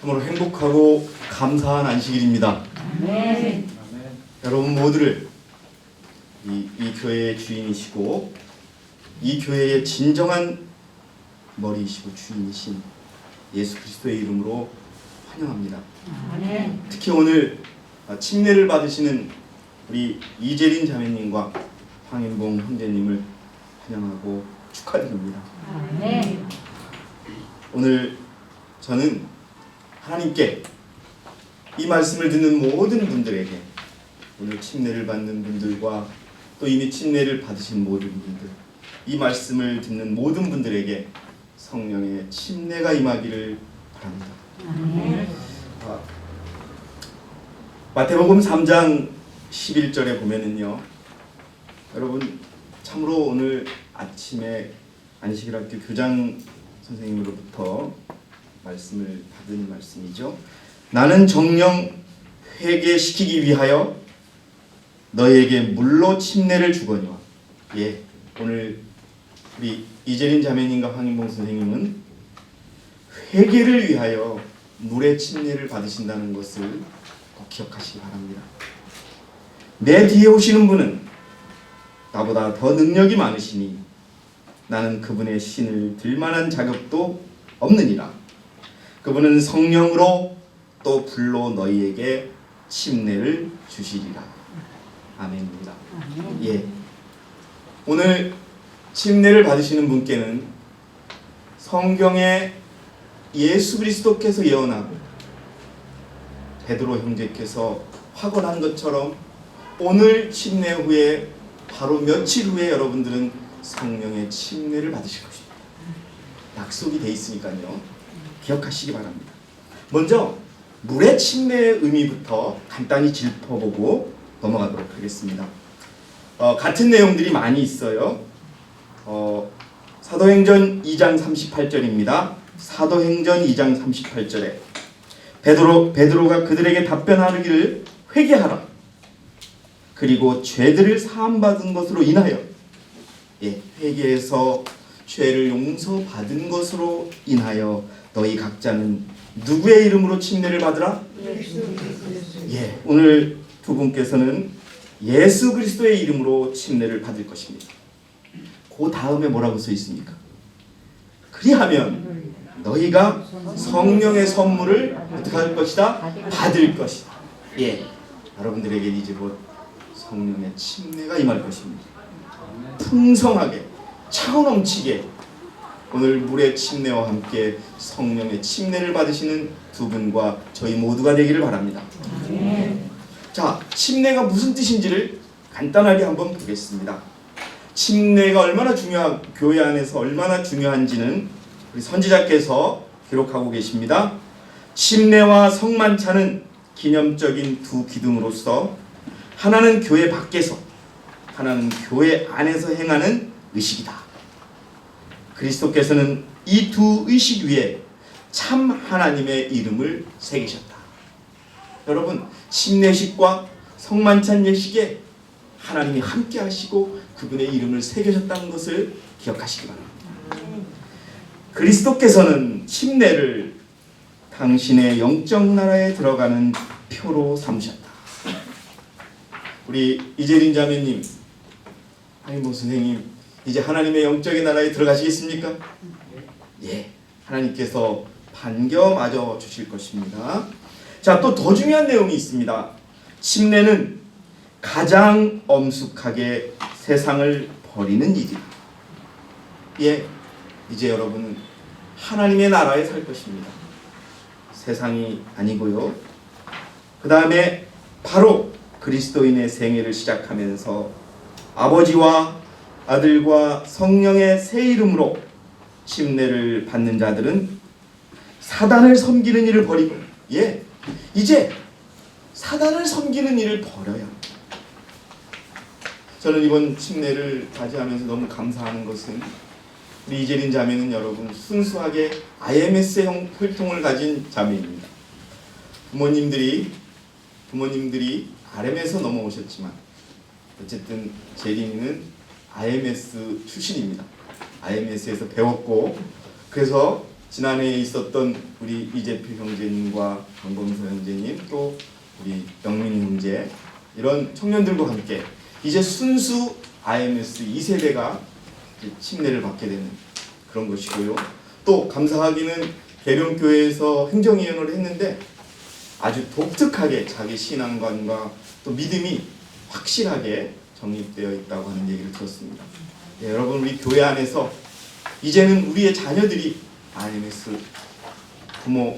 참으로 행복하고 감사한 안식일입니다. 네. 여러분 모두를 이 교회의 주인이시고 이 교회의 진정한 머리이시고 주인이신 예수 그리스도의 이름으로 환영합니다. 네. 특히 오늘 침례를 받으시는 우리 이재린 자매님과 황인봉 형제님을 환영하고 축하드립니다. 네. 오늘 저는 하나님께 이 말씀을 듣는 모든 분들에게, 오늘 침례를 받는 분들과 또 이미 침례를 받으신 모든 분들, 이 말씀을 듣는 모든 분들에게 성령의 침례가 임하기를 바랍니다. 네. 마태복음 3장 11절에 보면은요, 여러분 참으로 오늘 아침에 안식일학교 교장 선생님으로부터 말씀을 받은 말씀이죠. 나는 정령 회개시키기 위하여 너희에게 물로 침례를 주거니와. 예, 오늘 우리 이재린 자매님과 황인봉 선생님은 회개를 위하여 물의 침례를 받으신다는 것을 꼭 기억하시기 바랍니다. 내 뒤에 오시는 분은 나보다 더 능력이 많으시니 나는 그분의 신을 들 만한 자격도 없느니라. 그분은 성령으로 또 불로 너희에게 침례를 주시리라. 아멘입니다. 예, 오늘 침례를 받으시는 분께는 성경에 예수 그리스도께서 예언하고 베드로 형제께서 확언한 것처럼 오늘 침례 후에 바로 며칠 후에 여러분들은 성령의 침례를 받으실 것입니다. 약속이 돼 있으니까요, 기억하시기 바랍니다. 먼저 물의 침례의 의미부터 간단히 짚어보고 넘어가도록 하겠습니다. 같은 내용들이 많이 있어요. 사도행전 2장 38절입니다. 사도행전 2장 38절에 베드로가 그들에게 답변하기를 회개하라. 그리고 죄들을 사함받은 것으로 인하여, 예, 회개해서 죄를 용서받은 것으로 인하여 너희 각자는 누구의 이름으로 침례를 받으라? 예, 오늘 두 분께서는 예수 그리스도의 이름으로 침례를 받을 것입니다. 그 다음에 뭐라고 써 있습니까? 그리하면 너희가 성령의 선물을 어떻게 할 것이다? 받을 것이다. 예, 여러분들에게 이제 곧 성령의 침례가 임할 것입니다. 풍성하게, 차고 넘치게 오늘 물의 침례와 함께 성령의 침례를 받으시는 두 분과 저희 모두가 되기를 바랍니다. 자, 침례가 무슨 뜻인지를 간단하게 한번 보겠습니다. 침례가 얼마나 교회 안에서 얼마나 중요한지는 우리 선지자께서 기록하고 계십니다. 침례와 성만찬은 기념적인 두 기둥으로서 하나는 교회 밖에서, 하나는 교회 안에서 행하는 의식이다. 그리스도께서는 이 두 의식 위에 참 하나님의 이름을 새기셨다. 여러분, 침례식과 성만찬 예식에 하나님이 함께 하시고 그분의 이름을 새기셨다는 것을 기억하시기 바랍니다. 그리스도께서는 침례를 당신의 영적 나라에 들어가는 표로 삼으셨다. 우리 이재린 자매님, 황인봉 선생님, 이제 하나님의 영적인 나라에 들어가시겠습니까? 예, 하나님께서 반겨 주실 것입니다. 자, 또 더 중요한 내용이 있습니다. 침례는 가장 엄숙하게 세상을 버리는 일이다. 예, 이제 여러분은 하나님의 나라에 살 것입니다. 세상이 아니고요. 그 다음에 바로 그리스도인의 생애를 시작하면서 아버지와 아들과 성령의 새 이름으로 침례를 받는 자들은 사단을 섬기는 일을 버리고, 예, 이제 사단을 섬기는 일을 버려야 합니다. 저는 이번 침례를 맞이하면서 너무 감사하는 것은 우리 이재린 자매는 여러분 순수하게 IMS형 혈통을 가진 자매입니다. 부모님들이 RM에서 넘어오셨지만 어쨌든 제린이는 IMS 출신입니다. IMS에서 배웠고, 그래서 지난해에 있었던 우리 이재필 형제님과 강범수 형제님 또 우리 영민이 형제 이런 청년들과 함께 이제 순수 IMS 2세대가 침례를 받게 되는 그런 것이고요. 또 감사하기는 계룡교회에서 행정위원을 했는데 아주 독특하게 자기 신앙관과 또 믿음이 확실하게 정립되어 있다고 하는 얘기를 들었습니다. 예, 여러분 우리 교회 안에서 이제는 우리의 자녀들이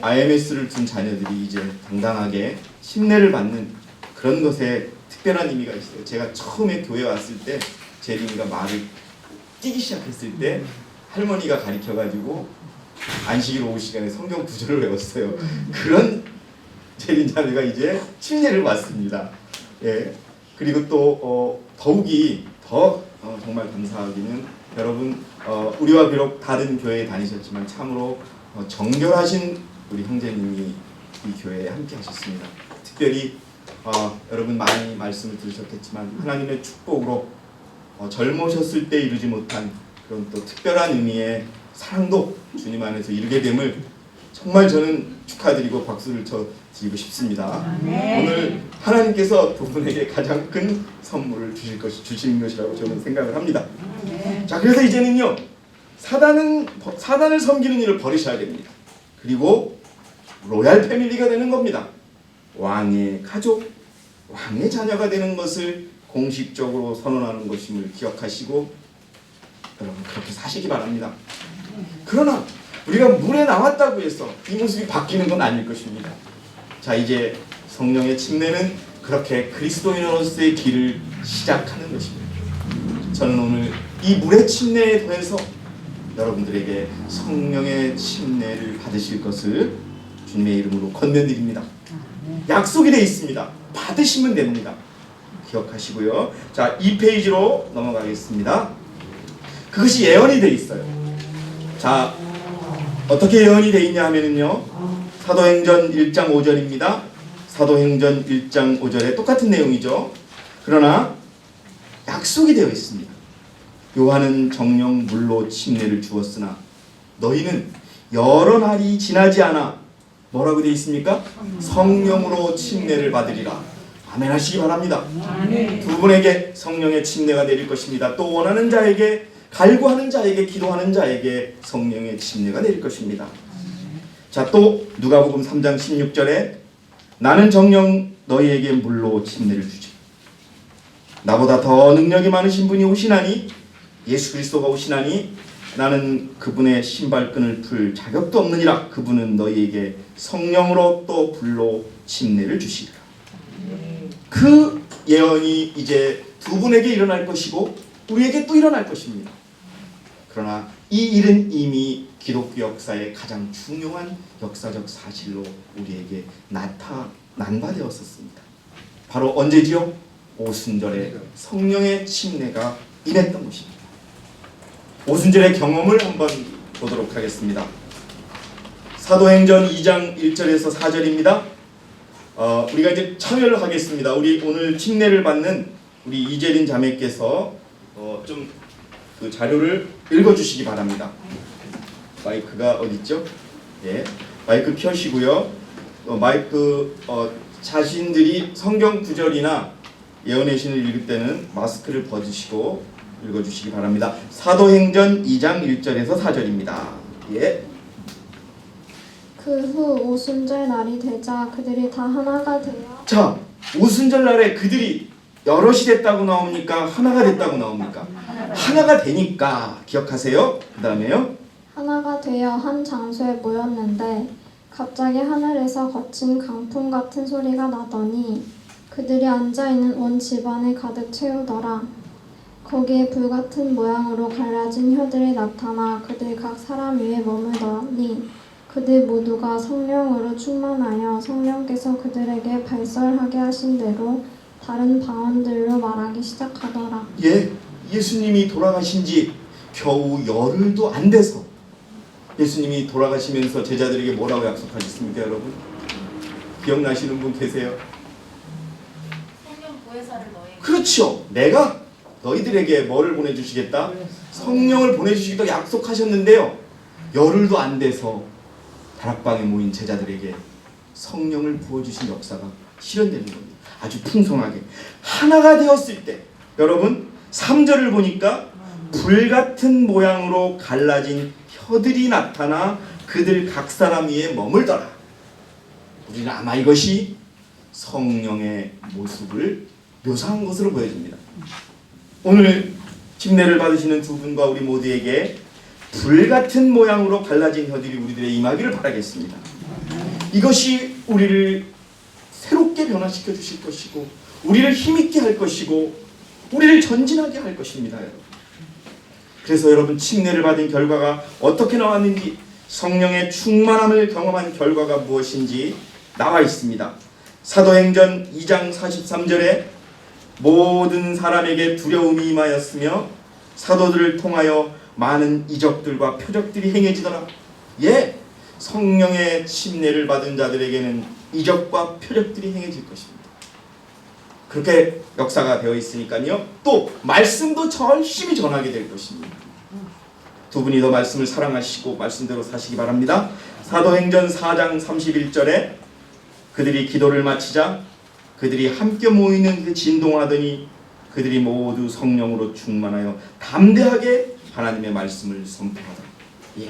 IMS를 둔 자녀들이 이제 당당하게 침례를 받는 그런 것에 특별한 의미가 있어요. 제가 처음에 교회 왔을 때 제림이가 말을 뛰기 시작했을 때 할머니가 가르쳐가지고 안식일 오후 시간에 성경 구절을 외웠어요. 그런 제린 자매가 이제 침례를 받습니다. 예. 그리고 또 더욱이 더 정말 감사하기는 여러분 우리와 비록 다른 교회에 다니셨지만 참으로 정결하신 우리 형제님이 이 교회에 함께 하셨습니다. 특별히 여러분 많이 말씀을 들으셨겠지만 하나님의 축복으로 젊으셨을 때 이루지 못한 그런 또 특별한 의미의 사랑도 주님 안에서 이루게 됨을 정말 저는 축하드리고 박수를 드리고 싶습니다. 오늘 하나님께서 두 분에게 가장 큰 선물을 주신 것이라고 저는 생각을 합니다. 자, 그래서 이제는요 사단을 섬기는 일을 버리셔야 됩니다. 그리고 로얄 패밀리가 되는 겁니다. 왕의 가족, 왕의 자녀가 되는 것을 공식적으로 선언하는 것임을 기억하시고 여러분 그렇게 사시기 바랍니다. 그러나 우리가 물에 나왔다고 해서 이 모습이 바뀌는 건 아닐 것입니다. 자, 이제 성령의 침례는 그렇게 그리스도인으로서의 길을 시작하는 것입니다. 저는 오늘 이 물의 침례에 더해서 여러분들에게 성령의 침례를 받으실 것을 주님의 이름으로 권면드립니다. 약속이 되어 있습니다. 받으시면 됩니다. 기억하시고요. 자, 2페이지로 넘어가겠습니다. 그것이 예언이 되어 있어요. 자, 어떻게 예언이 되어 있냐 하면은요, 사도행전 1장 5절입니다. 사도행전 1장 5절에 똑같은 내용이죠. 그러나 약속이 되어 있습니다. 요한은 정령 물로 침례를 주었으나 너희는 여러 날이 지나지 않아 뭐라고 되어 있습니까? 성령으로 침례를 받으리라. 아멘 하시기 바랍니다. 두 분에게 성령의 침례가 내릴 것입니다. 또 원하는 자에게, 갈구하는 자에게, 기도하는 자에게 성령의 침례가 내릴 것입니다. 자, 또 누가복음 3장 16절에 나는 정녕 너희에게 물로 침례를 주지. 나보다 더 능력이 많으신 분이 오시나니, 예수 그리스도가 오시나니 나는 그분의 신발끈을 풀 자격도 없느니라. 그분은 너희에게 성령으로 또 불로 침례를 주시리라. 그 예언이 이제 두 분에게 일어날 것이고 우리에게 또 일어날 것입니다. 그러나 이 일은 이미 기독교 역사의 가장 중요한 역사적 사실로 우리에게 나타난 바 되었었습니다. 바로 언제지요? 오순절에 성령의 침례가 임했던 것입니다. 오순절의 경험을 한번 보도록 하겠습니다. 사도행전 2장 1절에서 4절입니다. 우리가 이제 참여를 하겠습니다. 우리 오늘 침례를 받는 우리 이재린 자매께서 좀 그 자료를 읽어주시기 바랍니다. 마이크가 어디 있죠? 예, 마이크 켜시고요. 마이크 자신들이 성경 구절이나 예언의 신을 읽을 때는 마스크를 벗으시고 읽어주시기 바랍니다. 사도행전 2장 1절에서 4절입니다. 예. 그 후 오순절 날이 되자 그들이 다 하나가 되어 자, 오순절 날에 그들이 여럿이 됐다고 나옵니까? 하나가 됐다고 나옵니까? 하나가 되니까 기억하세요. 그 다음에요. 하나가 되어 한 장소에 모였는데 갑자기 하늘에서 거친 강풍 같은 소리가 나더니 그들이 앉아있는 온 집안에 가득 채우더라. 거기에 불같은 모양으로 갈라진 혀들이 나타나 그들 각 사람 위에 머물더니 그들 모두가 성령으로 충만하여 성령께서 그들에게 발설하게 하신 대로 다른 방언들로 말하기 시작하더라. 예, 예수님이 돌아가신 지 겨우 열흘도 안 돼서 예수님이 돌아가시면서 제자들에게 뭐라고 약속하셨습니까, 여러분? 기억나시는 분 계세요? 성령 보혜사를 너에게. 그렇죠. 내가 너희들에게 뭐를 보내주시겠다? 성령을 보내주시기도 약속하셨는데요. 열흘도 안 돼서 다락방에 모인 제자들에게 성령을 부어주신 역사가 실현되는 겁니다. 아주 풍성하게 하나가 되었을 때, 여러분 3절을 보니까 불같은 모양으로 갈라진 혀들이 나타나 그들 각 사람 위에 머물더라. 우리는 아마 이것이 성령의 모습을 묘사한 것으로 보여집니다. 오늘 침례를 받으시는 두 분과 우리 모두에게 불같은 모양으로 갈라진 혀들이 우리들의 임하기를 바라겠습니다. 이것이 우리를 새롭게 변화시켜 주실 것이고, 우리를 힘있게 할 것이고, 우리를 전진하게 할 것입니다. 여러분. 그래서 여러분, 침례를 받은 결과가 어떻게 나왔는지, 성령의 충만함을 경험한 결과가 무엇인지 나와 있습니다. 사도행전 2장 43절에 모든 사람에게 두려움이 임하였으며 사도들을 통하여 많은 이적들과 표적들이 행해지더라. 예, 성령의 침례를 받은 자들에게는 이적과 표적들이 행해질 것입니다. 그렇게 역사가 되어 있으니까요. 또 말씀도 열심히 전하게 될 것입니다. 두 분이 더 말씀을 사랑하시고 말씀대로 사시기 바랍니다. 사도행전 4장 31절에 그들이 기도를 마치자 그들이 함께 모이는 그 진동하더니 그들이 모두 성령으로 충만하여 담대하게 하나님의 말씀을 선포하더라. 예,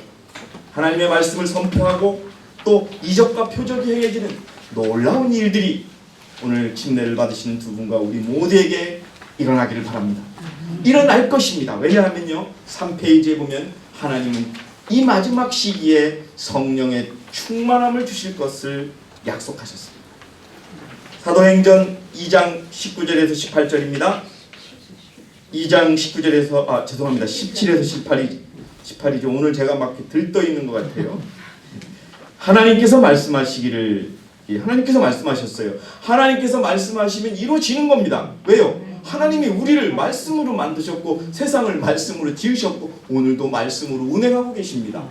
하나님의 말씀을 선포하고 또 이적과 표적이 행해지는 놀라운 일들이 오늘 침례를 받으시는 두 분과 우리 모두에게 일어나기를 바랍니다. 일어날 것입니다. 왜냐하면요, 3페이지에 보면 하나님은 이 마지막 시기에 성령의 충만함을 주실 것을 약속하셨습니다. 사도행전 2장 19절에서 18절입니다. 2장 19절에서 죄송합니다. 17에서 18이죠. 오늘 제가 막 들떠 있는 것 같아요. 하나님께서 말씀하시기를, 하나님께서 말씀하셨어요. 하나님께서 말씀하시면 이루어지는 겁니다. 왜요? 하나님이 우리를 말씀으로 만드셨고 세상을 말씀으로 지으셨고 오늘도 말씀으로 운행하고 계십니다.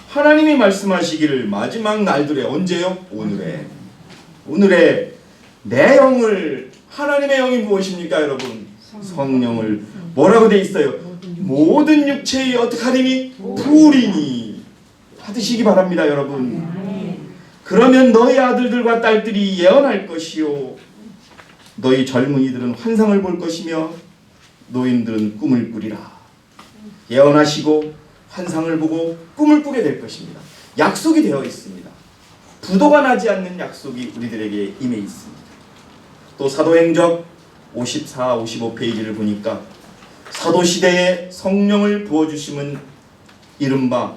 하나님이 말씀하시기를 마지막 날들에, 언제요? 오늘에 내 영을, 하나님의 영이 무엇입니까 여러분? 성령을 뭐라고 돼 있어요? 모든 육체의 어떻게 하리니? 부으리니 받으시기 바랍니다 여러분. 그러면 너희 아들들과 딸들이 예언할 것이요 너희 젊은이들은 환상을 볼 것이며 노인들은 꿈을 꾸리라. 예언하시고 환상을 보고 꿈을 꾸게 될 것입니다. 약속이 되어 있습니다. 부도가 나지 않는 약속이 우리들에게 임해 있습니다. 또 사도행전 54, 55페이지를 보니까 사도시대에 성령을 부어주심은 이른바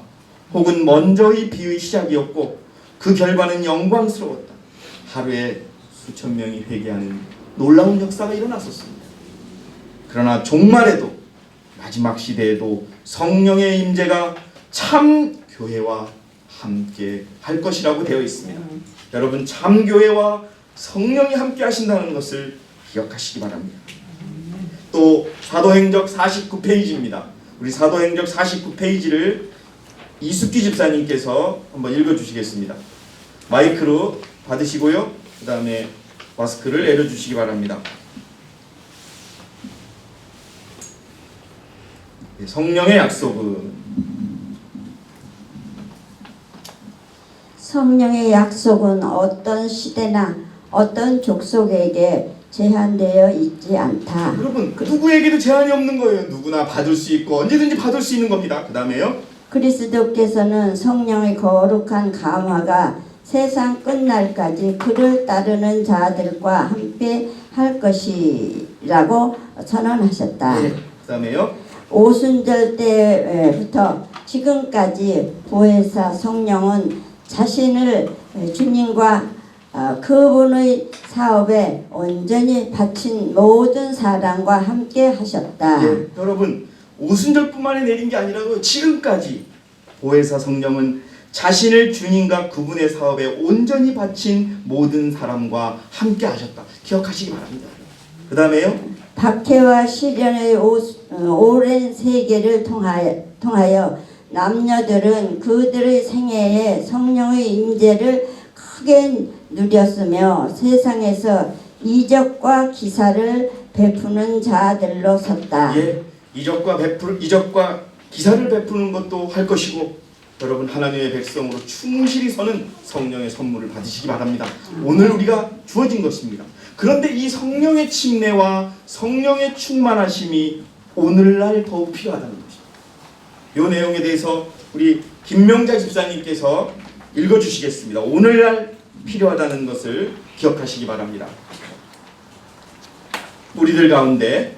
혹은 먼저의 비의 시작이었고 그 결과는 영광스러웠다. 하루에 수천 명이 회개하는 놀라운 역사가 일어났었습니다. 그러나 종말에도 마지막 시대에도 성령의 임재가 참 교회와 함께 할 것이라고 되어 있습니다. 여러분, 참 교회와 성령이 함께 하신다는 것을 기억하시기 바랍니다. 또 사도행적 49페이지입니다. 우리 사도행적 49페이지를 이숙기 집사님께서 한번 읽어주시겠습니다. 마이크로 받으시고요. 그 다음에 마스크를 내려주시기 바랍니다. 성령의 약속은 성령의 약속은 어떤 시대나 어떤 족속에게 제한되어 있지 않다. 여러분, 누구에게도 제한이 없는 거예요. 누구나 받을 수 있고 언제든지 받을 수 있는 겁니다. 그 다음에요. 그리스도께서는 성령의 거룩한 감화가 세상 끝날까지 그를 따르는 자들과 함께 할 것이라고 선언하셨다. 네, 그 다음에요. 오순절 때부터 지금까지 보혜사 성령은 자신을 주님과 그분의 사업에 온전히 바친 모든 사람과 함께 하셨다. 네, 여러분, 오순절뿐만이 내린 게 아니라고 지금까지 보혜사 성령은 자신을 주님과 그분의 사업에 온전히 바친 모든 사람과 함께 하셨다. 기억하시기 바랍니다. 그 다음에요. 박해와 시련의 오랜 세계를 통하여 남녀들은 그들의 생애에 성령의 임재를 크게 누렸으며 세상에서 이적과 기사를 베푸는 자들로 섰다. 예, 이적과 기사를 베푸는 것도 할 것이고 여러분 하나님의 백성으로 충실히 서는 성령의 선물을 받으시기 바랍니다. 오늘 우리가 주어진 것입니다. 그런데 이 성령의 침례와 성령의 충만하심이 오늘날 더욱 필요하다는 것입니다. 이 내용에 대해서 우리 김명자 집사님께서 읽어주시겠습니다. 오늘날 필요하다는 것을 기억하시기 바랍니다. 우리들 가운데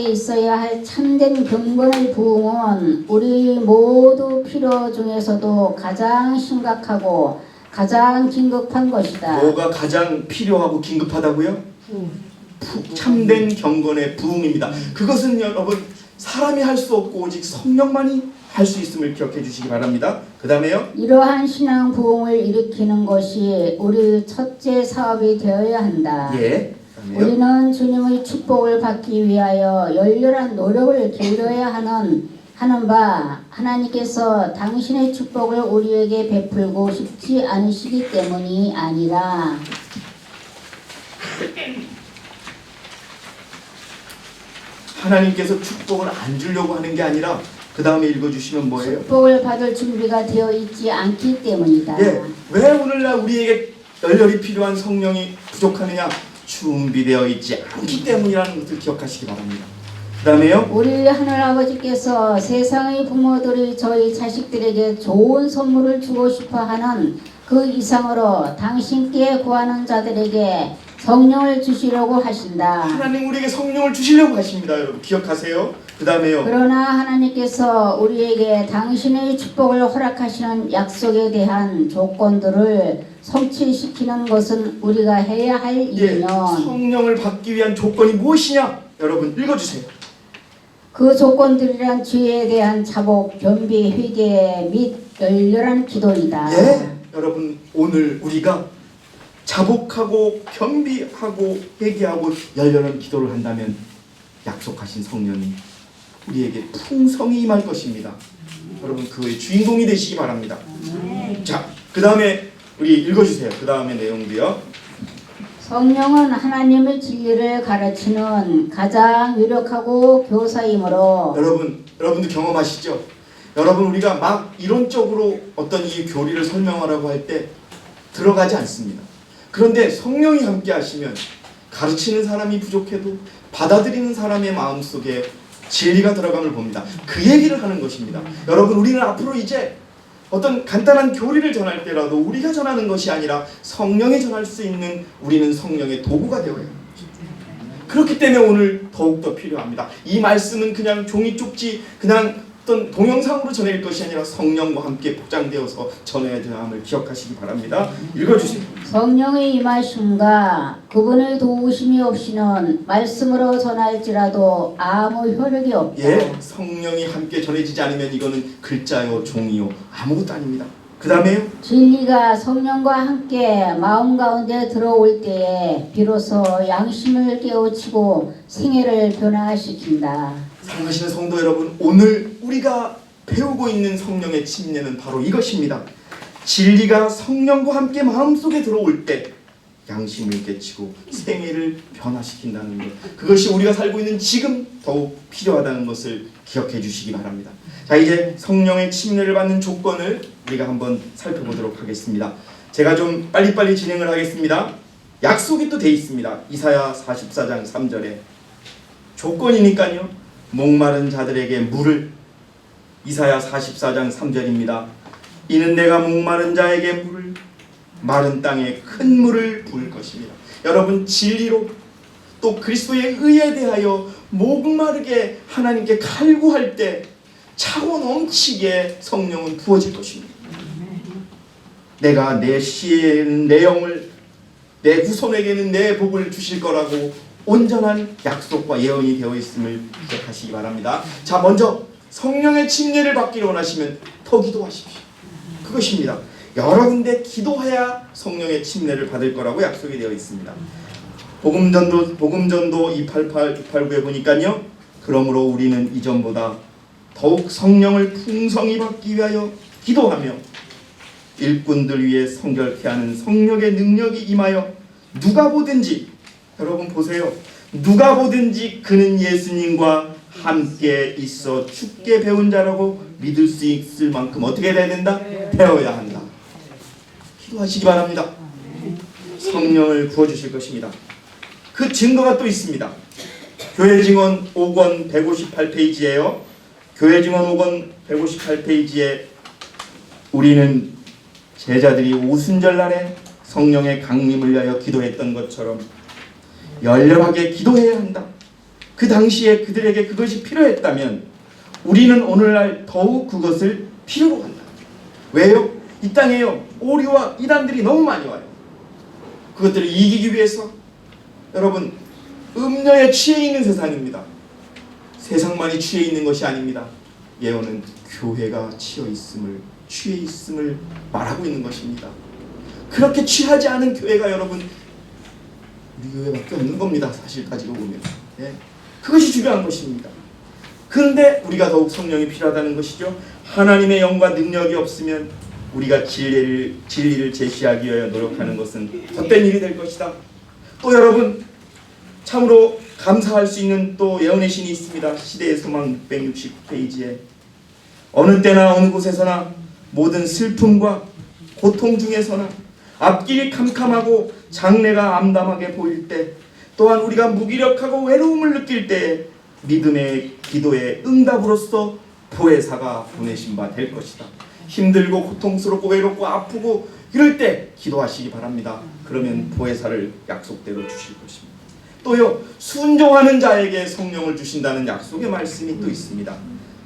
있어야 할 참된 경건의 부흥은 우리 모두 필요 중에서도 가장 심각하고 가장 긴급한 것이다. 뭐가 가장 필요하고 긴급하다고요? 참된 경건의 부흥입니다. 그것은 여러분 사람이 할 수 없고 오직 성령만이 할 수 있음을 기억해 주시기 바랍니다. 그 다음에요. 이러한 신앙 부흥을 일으키는 것이 우리 첫째 사업이 되어야 한다. 예. 우리는 주님의 축복을 받기 위하여 열렬한 노력을 기울여야 하는 바 하나님께서 당신의 축복을 우리에게 베풀고 싶지 않으시기 때문이 아니라 하나님께서 축복을 안 주려고 하는 게 아니라 그 다음에 읽어주시면 뭐예요? 축복을 받을 준비가 되어 있지 않기 때문이다. 예. 왜 오늘날 우리에게 열렬히 필요한 성령이 부족하느냐? 준비되어 있지 않기 때문이라는 것을 기억하시기 바랍니다. 그 다음에요. 우리 하늘아버지께서 세상의 부모들이 저희 자식들에게 좋은 선물을 주고 싶어하는 그 이상으로 당신께 구하는 자들에게 성령을 주시려고 하신다. 하나님 우리에게 성령을 주시려고 하십니다. 여러분 기억하세요. 그 다음에요. 그러나 하나님께서 우리에게 당신의 축복을 허락하시는 약속에 대한 조건들을 성취시키는 것은 우리가 해야 할 일이면 성령을 받기 위한 조건이 무엇이냐? 여러분 읽어주세요. 그 조건들이란 죄에 대한 자복, 변비, 회개 및 열렬한 기도이다. 예, 여러분 오늘 우리가 자복하고 겸비하고 회개하고 열렬한 기도를 한다면 약속하신 성령이 우리에게 풍성히 임할 것입니다. 여러분 그의 주인공이 되시기 바랍니다. 자, 그 다음에 우리 읽어주세요. 그 다음에 내용도요. 성령은 하나님의 진리를 가르치는 가장 유력하고 교사이므로 여러분도 경험하시죠? 여러분 우리가 막 이론적으로 어떤 이 교리를 설명하라고 할 때 들어가지 않습니다. 그런데 성령이 함께 하시면 가르치는 사람이 부족해도 받아들이는 사람의 마음속에 진리가 들어감을 봅니다. 그 얘기를 하는 것입니다. 여러분 우리는 앞으로 이제 어떤 간단한 교리를 전할 때라도 우리가 전하는 것이 아니라 성령이 전할 수 있는 우리는 성령의 도구가 되어야 합니다. 그렇기 때문에 오늘 더욱더 필요합니다. 이 말씀은 그냥 종이 쪽지 그냥 어떤 동영상으로 전할 것이 아니라 성령과 함께 복장되어서 전해야 함을 기억하시기 바랍니다. 읽어주세요. 성령의 임하심과 그분의 도우심이 없이는 말씀으로 전할지라도 아무 효력이 없다. 예, 성령이 함께 전해지지 않으면 이거는 글자요 종이요 아무것도 아닙니다. 그 다음에요. 진리가 성령과 함께 마음 가운데 들어올 때에 비로소 양심을 깨우치고 생애를 변화시킨다. 사랑하시는 성도 여러분, 오늘 우리가 배우고 있는 성령의 침례는 바로 이것입니다. 진리가 성령과 함께 마음속에 들어올 때 양심을 깨치고 생애를 변화시킨다는 것, 그것이 우리가 살고 있는 지금 더욱 필요하다는 것을 기억해 주시기 바랍니다. 자, 이제 성령의 침례를 받는 조건을 우리가 한번 살펴보도록 하겠습니다. 제가 좀 빨리빨리 진행을 하겠습니다. 약속이 또 돼 있습니다. 이사야 44장 3절에 조건이니까요. 목마른 자들에게 물을, 이사야 44장 3절입니다. 이는 내가 목마른 자에게 물을, 마른 땅에 큰 물을 부을 것입니다. 여러분 진리로 또 그리스도의 의에 대하여 목마르게 하나님께 갈구할 때 차고 넘치게 성령은 부어질 것입니다. 내가 내 시에는 내 영을, 내 후손에게는 내 복을 주실 거라고 온전한 약속과 예언이 되어 있음을 기억하시기 바랍니다. 자, 먼저 성령의 침례를 받기를 원하시면 더 기도하십시오. 그것입니다. 여러 군데 기도해야 성령의 침례를 받을 거라고 약속이 되어 있습니다. 복음전도 288, 289에 보니까요. 그러므로 우리는 이전보다 더욱 성령을 풍성히 받기 위하여 기도하며 일꾼들 위해 성결케 하는 성령의 능력이 임하여 누가 보든지, 여러분 보세요. 누가 보든지 그는 예수님과 함께 있어 죽게 배운 자라고 믿을 수 있을 만큼 어떻게 돼야 된다? 배워야 한다. 기도하시기 바랍니다. 성령을 부어주실 것입니다. 그 증거가 또 있습니다. 교회 증언 5권 158페이지에요. 교회 증언 5권 158페이지에 우리는 제자들이 오순절날에 성령의 강림을 위하여 기도했던 것처럼 열렬하게 기도해야 한다. 그 당시에 그들에게 그것이 필요했다면 우리는 오늘날 더욱 그것을 필요로 한다. 왜요? 이 땅에요 오류와 이단들이 너무 많이 와요. 그것들을 이기기 위해서 여러분 음녀에 취해 있는 세상입니다. 세상만이 취해 있는 것이 아닙니다. 예언은 교회가 취해 있음을 말하고 있는 것입니다. 그렇게 취하지 않은 교회가 여러분 우리 교회밖에 없는 겁니다. 사실 가지고 보면 그것이 중요한 것입니다. 그런데 우리가 더욱 성령이 필요하다는 것이죠. 하나님의 영과 능력이 없으면 우리가 진리를 제시하기 위하여 노력하는 것은 헛된 일이 될 것이다. 또 여러분 참으로 감사할 수 있는 또 예언의 신이 있습니다. 시대의 소망 669페이지에 어느 때나 어느 곳에서나 모든 슬픔과 고통 중에서나 앞길이 캄캄하고 장래가 암담하게 보일 때 또한 우리가 무기력하고 외로움을 느낄 때 믿음의 기도의 응답으로서 보혜사가 보내신 바 될 것이다. 힘들고 고통스럽고 외롭고 아프고 이럴 때 기도하시기 바랍니다. 그러면 보혜사를 약속대로 주실 것입니다. 또요 순종하는 자에게 성령을 주신다는 약속의 말씀이 또 있습니다.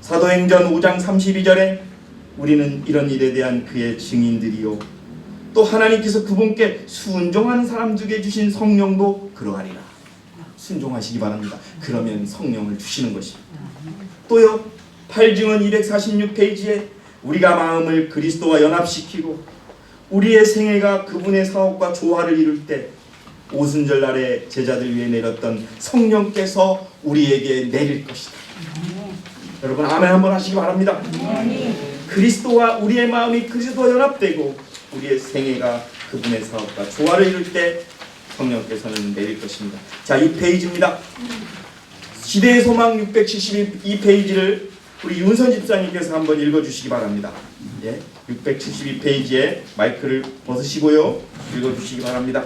사도행전 5장 32절에 우리는 이런 일에 대한 그의 증인들이요 또 하나님께서 그분께 순종하는 사람들에게 주신 성령도 그러하리라. 순종하시기 바랍니다. 그러면 성령을 주시는 것입니다. 또요 8증언 246페이지에 우리가 마음을 그리스도와 연합시키고 우리의 생애가 그분의 사업과 조화를 이룰 때 오순절 날에 제자들 위에 내렸던 성령께서 우리에게 내릴 것이다. 여러분 아멘 한번 하시기 바랍니다. 그리스도와 우리의 마음이 그리스도와 연합되고 우리의 생애가 그분의 사업과 조화를 이룰 때 성령께서는 내릴 것입니다. 자, 이 페이지입니다. 시대의 소망 672페이지를 우리 윤선 집사님께서 한번 읽어주시기 바랍니다. 672페이지에 마이크를 벗으시고요. 읽어주시기 바랍니다.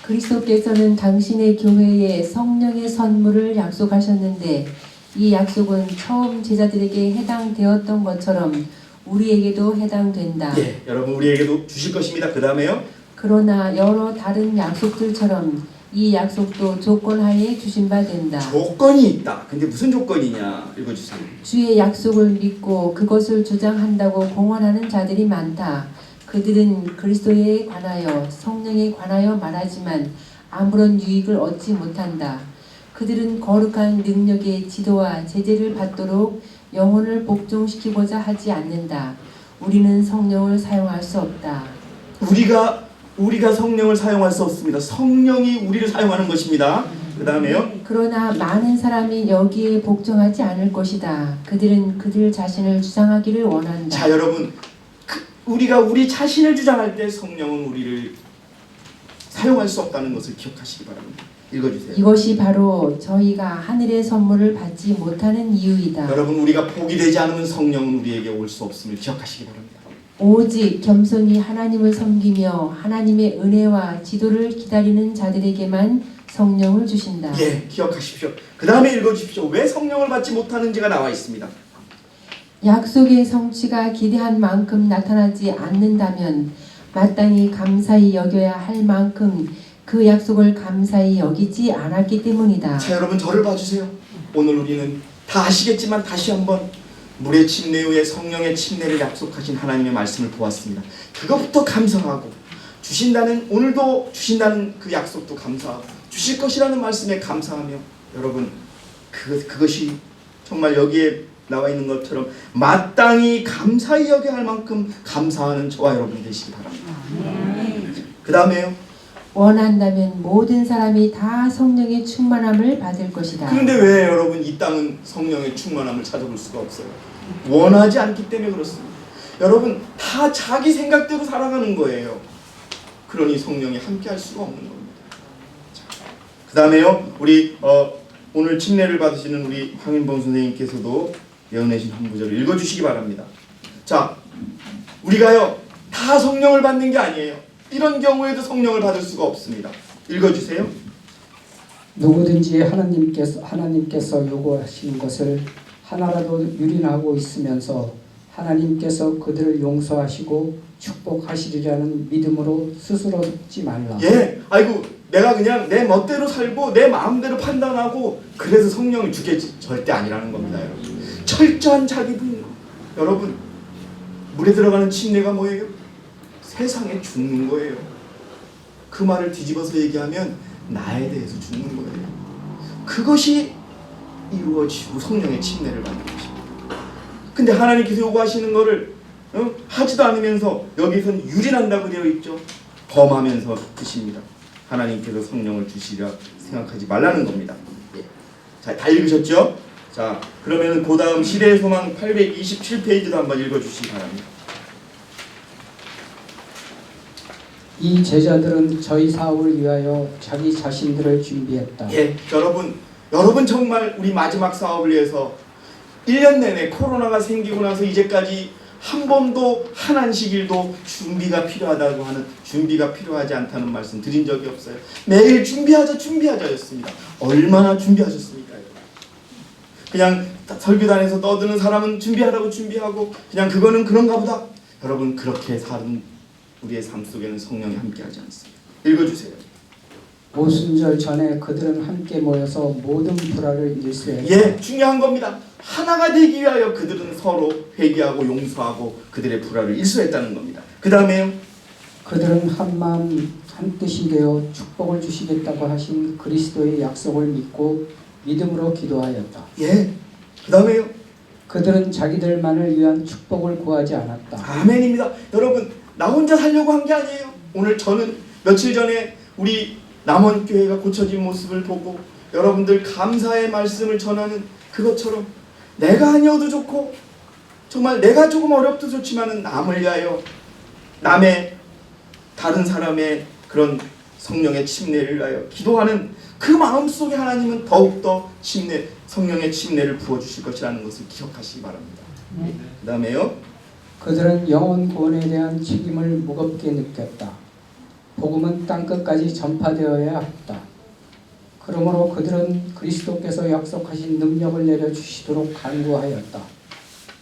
그리스도께서는 당신의 교회에 성령의 선물을 약속하셨는데 이 약속은 처음 제자들에게 해당되었던 것처럼 우리에게도 해당된다. 여러분 우리에게도 주실 것입니다. 그 다음에요. 그러나 여러 다른 약속들처럼 이 약속도 조건하에 주신 바 된다. 조건이 있다. 근데 무슨 조건이냐? 읽어주세요. 주의 약속을 믿고 그것을 주장한다고 공언하는 자들이 많다. 그들은 그리스도에 관하여 성령에 관하여 말하지만 아무런 유익을 얻지 못한다. 그들은 거룩한 능력의 지도와 제재를 받도록 영혼을 복종시키고자 하지 않는다. 우리는 성령을 사용할 수 없다. 우리가 성령을 사용할 수 없습니다. 성령이 우리를 사용하는 것입니다. 그 다음에요. 그러나 많은 사람이 여기에 복종하지 않을 것이다. 그들은 그들 자신을 주장하기를 원한다. 자 여러분 우리가 우리 자신을 주장할 때 성령은 우리를 사용할 수 없다는 것을 기억하시기 바랍니다. 읽어주세요. 이것이 바로 저희가 하늘의 선물을 받지 못하는 이유이다. 여러분 우리가 복이 되지 않으면 성령은 우리에게 올 수 없음을 기억하시기 바랍니다. 오직 겸손히 하나님을 섬기며 하나님의 은혜와 지도를 기다리는 자들에게만 성령을 주신다. 기억하십시오. 그 다음에 읽어주십시오. 왜 성령을 받지 못하는지가 나와 있습니다. 약속의 성취가 기대한 만큼 나타나지 않는다면 마땅히 감사히 여겨야 할 만큼 그 약속을 감사히 여기지 않았기 때문이다. 자 여러분 저를 봐주세요. 오늘 우리는 다 아시겠지만 다시 한번 물의 침례 후에 성령의 침례를 약속하신 하나님의 말씀을 보았습니다. 그것부터 감사하고 오늘도 주신다는 그 약속도 감사하고 주실 것이라는 말씀에 감사하며 여러분 그것이 정말 여기에 나와 있는 것처럼 마땅히 감사히 여겨야 할 만큼 감사하는 저와 여러분 되시기 바랍니다. 그 다음에요. 원한다면 모든 사람이 다 성령의 충만함을 받을 것이다. 그런데 왜 여러분 이 땅은 성령의 충만함을 찾아볼 수가 없어요? 원하지 않기 때문에 그렇습니다. 여러분 다 자기 생각대로 살아가는 거예요. 그러니 성령이 함께 할 수가 없는 겁니다. 자, 그 그 다음에요, 우리 오늘 침례를 받으시는 우리 황인봉 선생님께서도 예언내신 한 구절을 읽어주시기 바랍니다. 자, 우리가요 다 성령을 받는 게 아니에요. 이런 경우에도 성령을 받을 수가 없습니다. 읽어주세요. 누구든지 하나님께서 요구하시는 것을 하나라도 유린하고 있으면서 하나님께서 그들을 용서하시고 축복하시리라는 믿음으로 스스로 속지 말라. 예, 아이고 내가 그냥 내 멋대로 살고 내 마음대로 판단하고 그래서 성령을 주겠지, 절대 아니라는 겁니다. 여러분, 철저한 자기 분노. 여러분, 물에 들어가는 침례가 뭐예요? 세상에 죽는 거예요. 그 말을 뒤집어서 얘기하면 나에 대해서 죽는 거예요. 그것이 이루어지고 성령의 침례를 받는 것입니다. 근데 하나님께서 요구하시는 거를 하지도 않으면서 여기선 유린한다고 되어 있죠. 범하면서 드십니다. 하나님께서 성령을 주시려 생각하지 말라는 겁니다. 예. 자, 다 읽으셨죠? 자, 그러면 그 다음 시대의 소망 827페이지도 한번 읽어주시기 바랍니다. 이 제자들은 저희 사업을 위하여 자기 자신들을 준비했다. 예, 여러분 정말 우리 마지막 사업을 위해서 1년 내내 코로나가 생기고 나서 이제까지 한 번도 한 안식일도 준비가 필요하지 않다는 말씀 드린 적이 없어요. 매일 준비하자였습니다. 얼마나 준비하셨습니까? 그냥 설교단에서 떠드는 사람은 준비하라고 준비하고 그냥 그거는 그런가 보다. 여러분, 그렇게 사는 우리의 삶 속에는 성령이 함께하지 않습니다. 읽어주세요. 오순절 전에 그들은 함께 모여서 모든 불화를 일수했다. 예, 중요한 겁니다. 하나가 되기 위하여 그들은 서로 회개하고 용서하고 그들의 불화를 일수했다는 겁니다. 그 다음에요. 그들은 한 마음 한 뜻이 되어 축복을 주시겠다고 하신 그리스도의 약속을 믿고 믿음으로 기도하였다. 예, 그 다음에요. 그들은 자기들만을 위한 축복을 구하지 않았다. 아멘입니다. 여러분, 나 혼자 살려고 한 게 아니에요. 오늘 저는 며칠 전에 우리 남원교회가 고쳐진 모습을 보고 여러분들 감사의 말씀을 전하는 그것처럼 내가 아니어도 좋고 정말 내가 조금 어렵도 좋지만 남을 위하여 남의 다른 사람의 그런 성령의 침례를 위하여 기도하는 그 마음속에 하나님은 더욱더 성령의 침례를 부어주실 것이라는 것을 기억하시기 바랍니다. 그 다음에요. 그들은 영혼 구원에 대한 책임을 무겁게 느꼈다. 복음은 땅끝까지 전파되어야 했다. 그러므로 그들은 그리스도께서 약속하신 능력을 내려주시도록 간구하였다.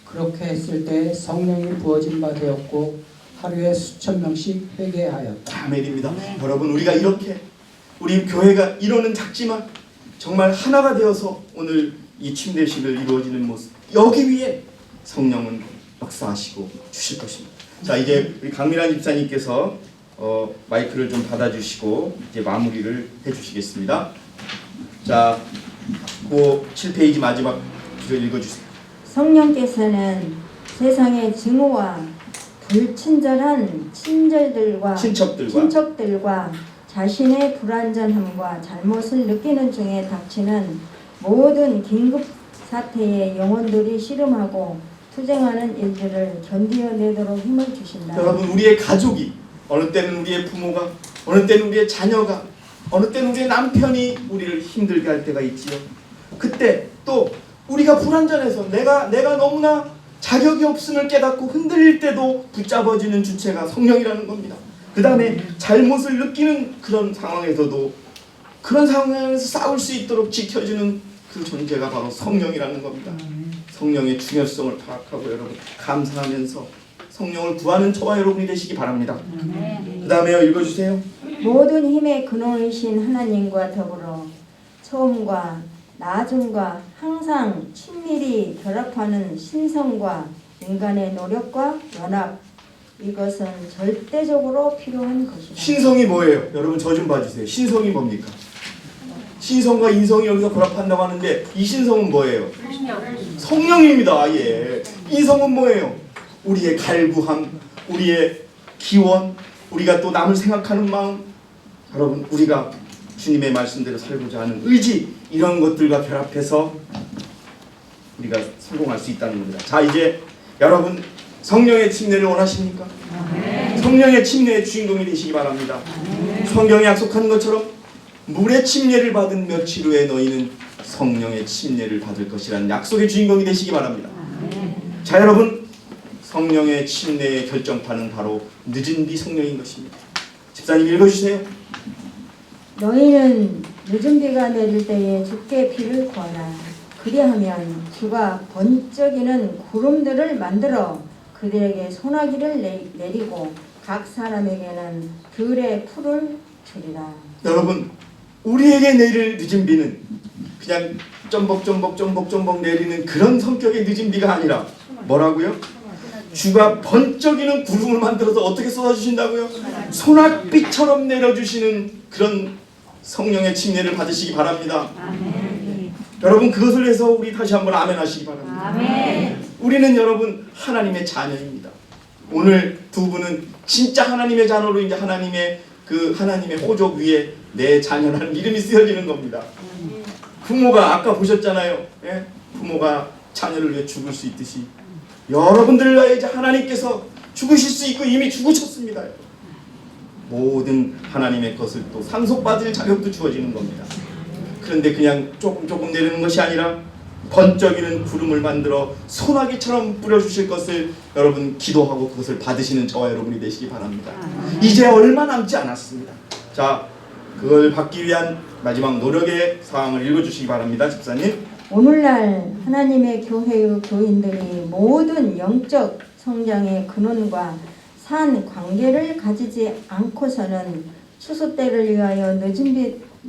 그렇게 했을 때 성령이 부어진 바 되었고 하루에 수천 명씩 회개하였다. 아멘입니다. 여러분, 우리가 이렇게 우리 교회가 이루는 작지만 정말 하나가 되어서 오늘 이 침례식을 이루어지는 모습, 여기 위에 성령은 역사하시고 주실 것입니다. 자, 이제 우리 강민환 집사님께서 마이크를 좀 받아주시고 이제 마무리를 해주시겠습니다. 자, 그 7페이지 마지막 구절 읽어주세요. 성령께서는 세상의 증오와 불친절한 친척들과 자신의 불완전함과 잘못을 느끼는 중에 닥치는 모든 긴급 사태에 영혼들이 씨름하고 투쟁하는 일들을 견디어내도록 힘을 주신다. 여러분, 우리의 가족이, 어느 때는 우리의 부모가, 어느 때는 우리의 자녀가, 어느 때는 우리의 남편이 우리를 힘들게 할 때가 있지요. 그때 또 우리가 불완전해서 내가 너무나 자격이 없음을 깨닫고 흔들릴 때도 붙잡아주는 주체가 성령이라는 겁니다. 그 다음에 잘못을 느끼는 그런 상황에서도 그런 상황에서 싸울 수 있도록 지켜주는 그 존재가 바로 성령이라는 겁니다. 성령의 중요성을 파악하고 여러분 감사하면서 성령을 구하는 저와 여러분이 되시기 바랍니다. 그 다음에요, 읽어주세요. 모든 힘의 근원이신 하나님과 더불어 처음과 나중과 항상 친밀히 결합하는 신성과 인간의 노력과 연합, 이것은 절대적으로 필요한 것이다. 신성이 뭐예요? 여러분 저 좀 봐주세요. 신성이 뭡니까? 신성과 인성이 여기서 결합한다고 하는데 이 신성은 뭐예요? 성령입니다. 예. 인성은 뭐예요? 우리의 갈구함, 우리의 기원, 우리가 또 남을 생각하는 마음, 여러분 우리가 주님의 말씀대로 살고자 하는 의지, 이런 것들과 결합해서 우리가 성공할 수 있다는 겁니다. 자, 이제 여러분 성령의 침례를 원하십니까? 성령의 침례의 주인공이 되시기 바랍니다. 성경에 약속하는 것처럼 물의 침례를 받은 며칠 후에 너희는 성령의 침례를 받을 것이라는 약속의 주인공이 되시기 바랍니다. 자, 여러분, 성령의 침례의 결정판은 바로 늦은 비 성령인 것입니다. 집사님 읽어주세요. 너희는 늦은 비가 내릴 때에 주께 비를 구하라. 그리하면 주가 번쩍이는 구름들을 만들어 그들에게 소나기를 내리고 각 사람에게는 들의 풀을 주리라. 여러분, 우리에게 내릴 늦은 비는 그냥 쩌벅 내리는 그런 성격의 늦은 비가 아니라 뭐라고요? 주가 번쩍이는 구름을 만들어서 어떻게 쏟아주신다고요? 소낙비처럼 내려주시는 그런 성령의 침례를 받으시기 바랍니다. 여러분, 그것을 위해서 우리 다시 한번 아멘 하시기 바랍니다. 우리는 여러분 하나님의 자녀입니다. 오늘 두 분은 진짜 하나님의 자녀로 이제 하나님의 호적 위에 내 자녀라는 이름이 쓰여지는 겁니다. 부모가 아까 보셨잖아요. 예? 부모가 자녀를 위해 죽을 수 있듯이 여러분들을 위해 이제 하나님께서 죽으실 수 있고 이미 죽으셨습니다. 모든 하나님의 것을 또 상속받을 자격도 주어지는 겁니다. 그런데 그냥 조금 내리는 것이 아니라 번쩍이는 구름을 만들어 소나기처럼 뿌려주실 것을 여러분 기도하고 그것을 받으시는 저와 여러분이 되시기 바랍니다. 이제 얼마 남지 않았습니다. 자, 그걸 받기 위한 마지막 노력의 사항을 읽어주시기 바랍니다. 집사님. 오늘날 하나님의 교회의 교인들이 모든 영적 성장의 근원과 산 관계를 가지지 않고서는 추수 때를 위하여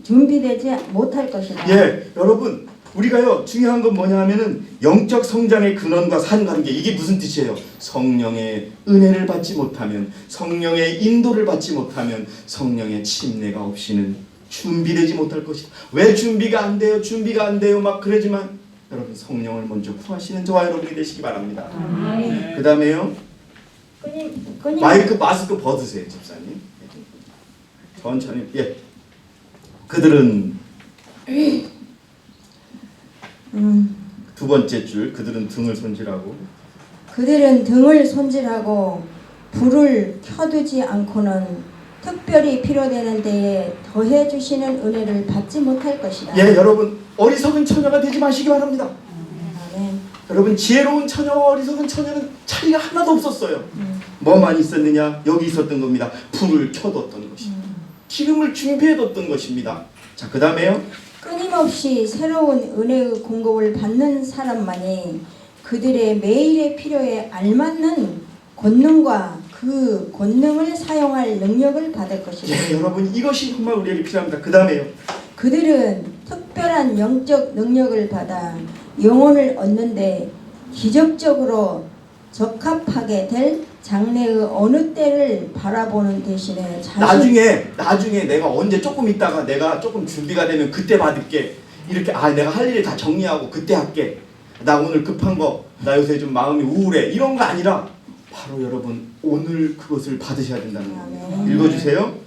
준비되지 못할 것이다. 예, 여러분, 우리가요 중요한 건 뭐냐 하면은 영적 성장의 근원과 산 관계, 이게 무슨 뜻이에요? 성령의 은혜를 받지 못하면, 성령의 인도를 받지 못하면 성령의 침례가 없이는 준비되지 못할 것이다. 왜 준비가 안 돼요 막 그러지만 여러분, 성령을 먼저 구하시는 저와 여러분이 되시기 바랍니다. 그 다음에요, 마스크 벗으세요, 집사님. 천천히. 예. 그들은 두 번째 줄, 그들은 등을 손질하고 불을 켜두지 않고는 특별히 필요되는 데에 더해 주시는 은혜를 받지 못할 것이다. 예, 여러분, 어리석은 처녀가 되지 마시기 바랍니다. 아멘. 여러분, 지혜로운 처녀와 어리석은 처녀는 차이가 하나도 없었어요. 뭐만 있었느냐? 여기 있었던 겁니다. 불을 켜뒀던 것입니다. 기름을 준비해뒀던 것입니다. 자, 그 다음에요. 끊임없이 새로운 은혜의 공급을 받는 사람만이 그들의 매일의 필요에 알맞는 권능과 그 권능을 사용할 능력을 받을 것이다. 예, 여러분, 이것이 정말 우리에게 필요합니다. 그 다음에요. 그들은 특별한 영적 능력을 받아 영혼을 얻는데 기적적으로 적합하게 될 장래의 어느 때를 바라보는 대신에 나중에 내가 언제 조금 있다가 내가 조금 준비가 되면 그때 받을게. 이렇게 내가 할 일 다 정리하고 그때 할게. 나 오늘 급한 거, 나 요새 좀 마음이 우울해. 이런 거 아니라 바로 여러분 오늘 그것을 받으셔야 된다는 거예요. 읽어주세요.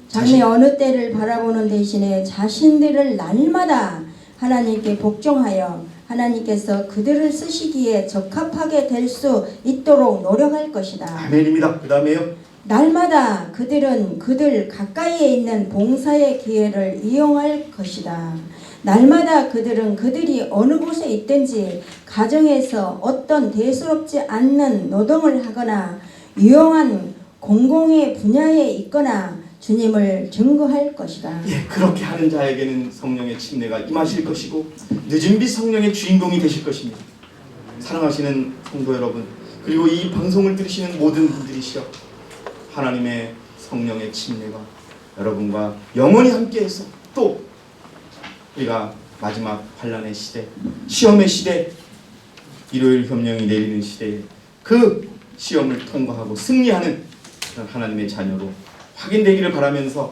장래 어느 때를 바라보는 대신에 자신들을 날마다 하나님께 복종하여 하나님께서 그들을 쓰시기에 적합하게 될 수 있도록 노력할 것이다. 아멘입니다. 그 다음에요. 날마다 그들은 그들 가까이에 있는 봉사의 기회를 이용할 것이다. 날마다 그들은 그들이 어느 곳에 있든지 가정에서 어떤 대수롭지 않는 노동을 하거나 유용한 공공의 분야에 있거나 주님을 증거할 것이다. 예, 그렇게 하는 자에게는 성령의 침례가 임하실 것이고 늦은 빛 성령의 주인공이 되실 것입니다. 사랑하시는 성도 여러분, 그리고 이 방송을 들으시는 모든 분들이시여, 하나님의 성령의 침례가 여러분과 영원히 함께해서 또 우리가 마지막 환난의 시대, 시험의 시대, 일요일 협령이 내리는 시대에 그 시험을 통과하고 승리하는 그런 하나님의 자녀로 확인되기를 바라면서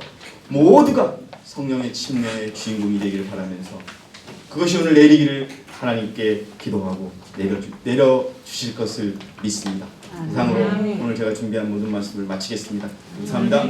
모두가 성령의 침례의 주인공이 되기를 바라면서 그것이 오늘 내리기를 하나님께 기도하고 내려주실 것을 믿습니다. 이상으로 오늘 제가 준비한 모든 말씀을 마치겠습니다. 감사합니다.